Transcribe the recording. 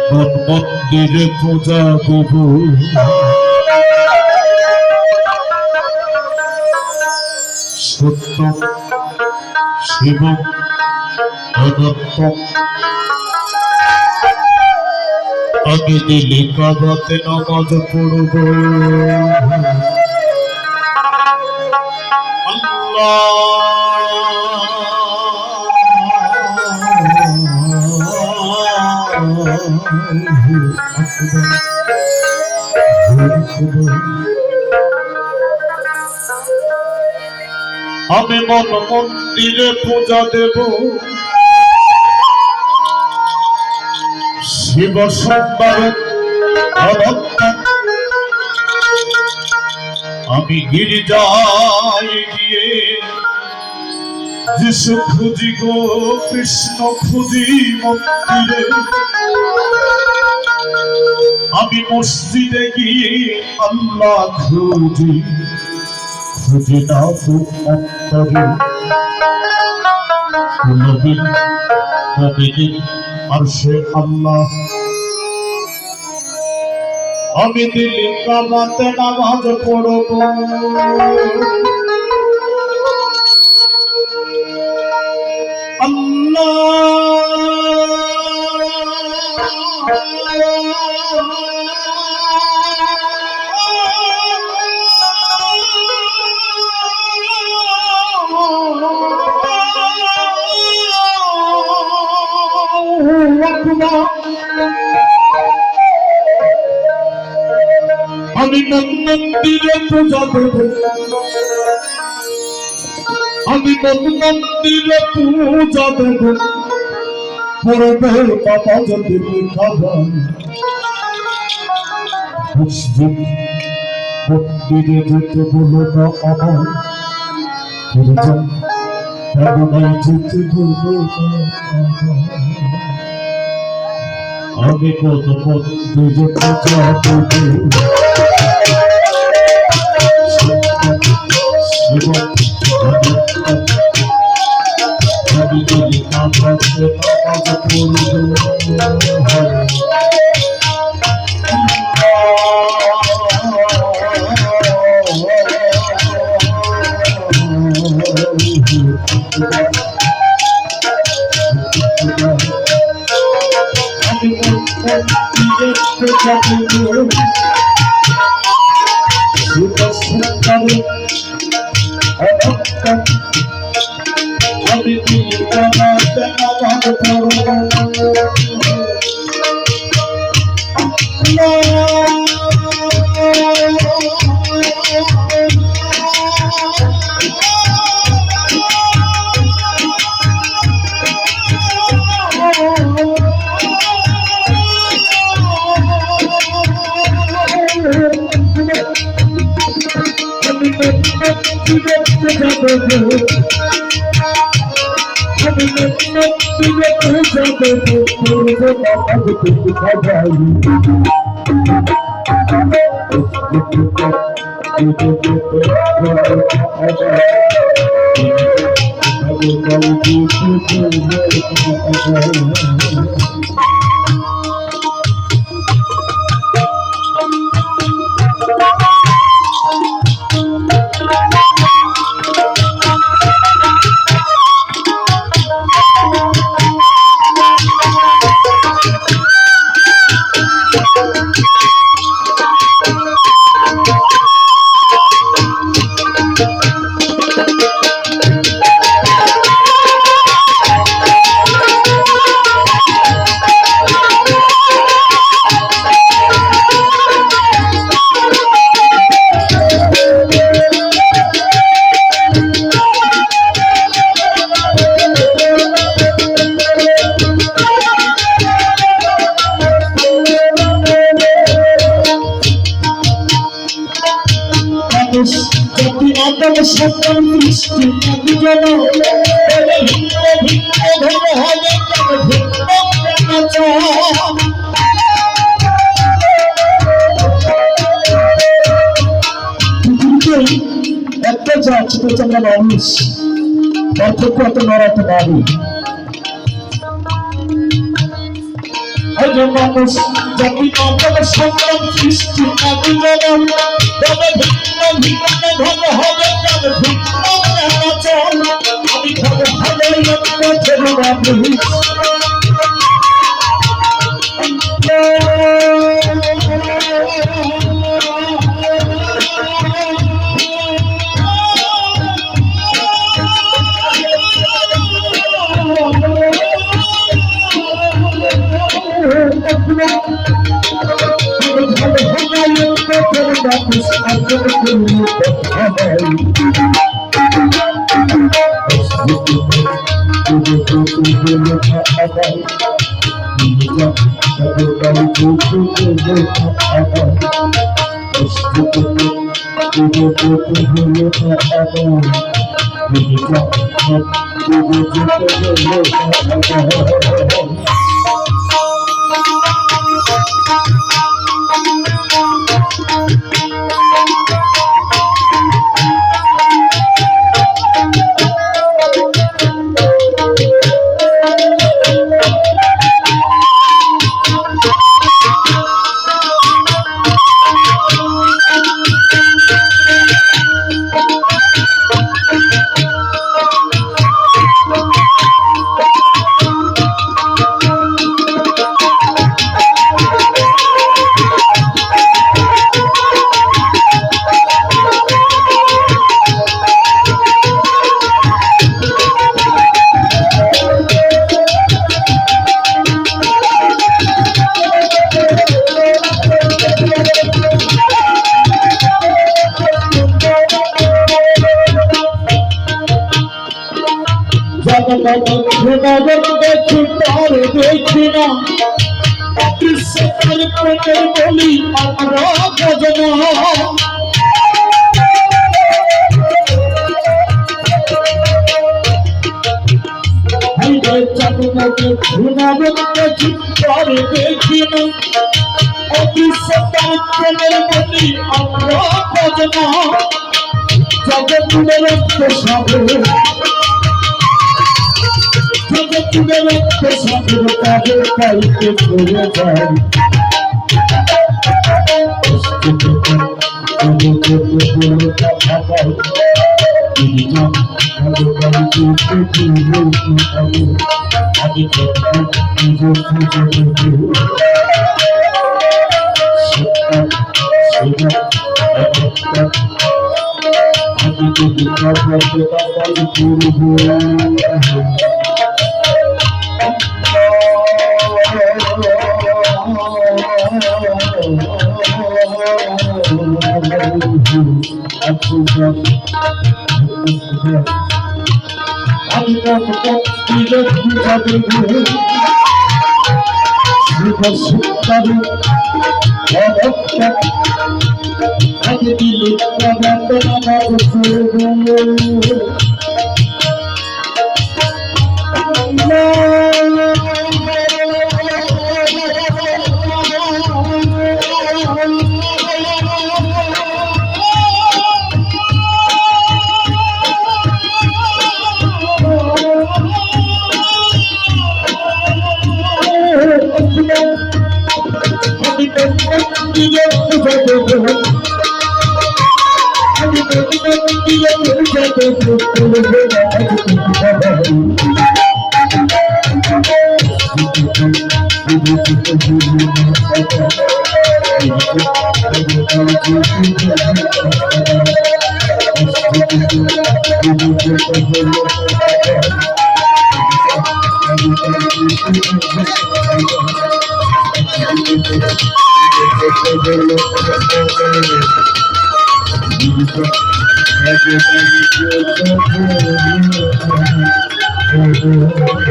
মন মন্দিরে পূজা দেব সত্য শিব অনন্ত আমি দিলি কাবাতে নামাজ পড়ব আমি মন মন্দিরে পূজা দেব শিব সোমবার আমি গিরিজায় গিয়ে যিশু খুঁজি গো কৃষ্ণ খুঁজি মন্দিরে আমি মসজিদে গিয়ে আল্লাহ খুঁজি খুঁজি না তো অন্তরে নবীন নবীন আরশে আল্লাহ আমি দিলি কাবাতে নামাজ পড়ব আমি মন্দিরে পূজা দেব আমি মন্দিরে পূজা দেব পড়বে বাবা যদি খাবার মন্দিরে যেতে বলো না আমার গির্জা কেমন যেতে বলো আমি কত মন্দিরে পূজা দেব আমি দিলি কাবাতে নামাজ পড়ব আমি দিলি কাবাতে নামাজ সকল সৃষ্টি যেন ভিন্ন ভিন্ন ধর্ম হবে একটা জাত সেটা হচ্ছে আমরা মানুষ পার্থক্য এত নড়াতে পারি আজ মানুষ জাতি মানব সংগ্রাম সৃষ্টি আন্দোলন তবে ভিন্ন ভিন্ন ধর্ম হবে তবে ভিন্ন চল আমি ভালো ভালোই পথের মানুষ দেখি তার দেখি না কৃষ্ণের প্রেমের বলি আমরা ভজনা দেখি তার দেখি না কৃষ্ণের প্রেমের বলি আমরা ভজনা জগৎ সাধু তুলে রাখতে সাধুর কাজের কালকে চলে যায় Thank you.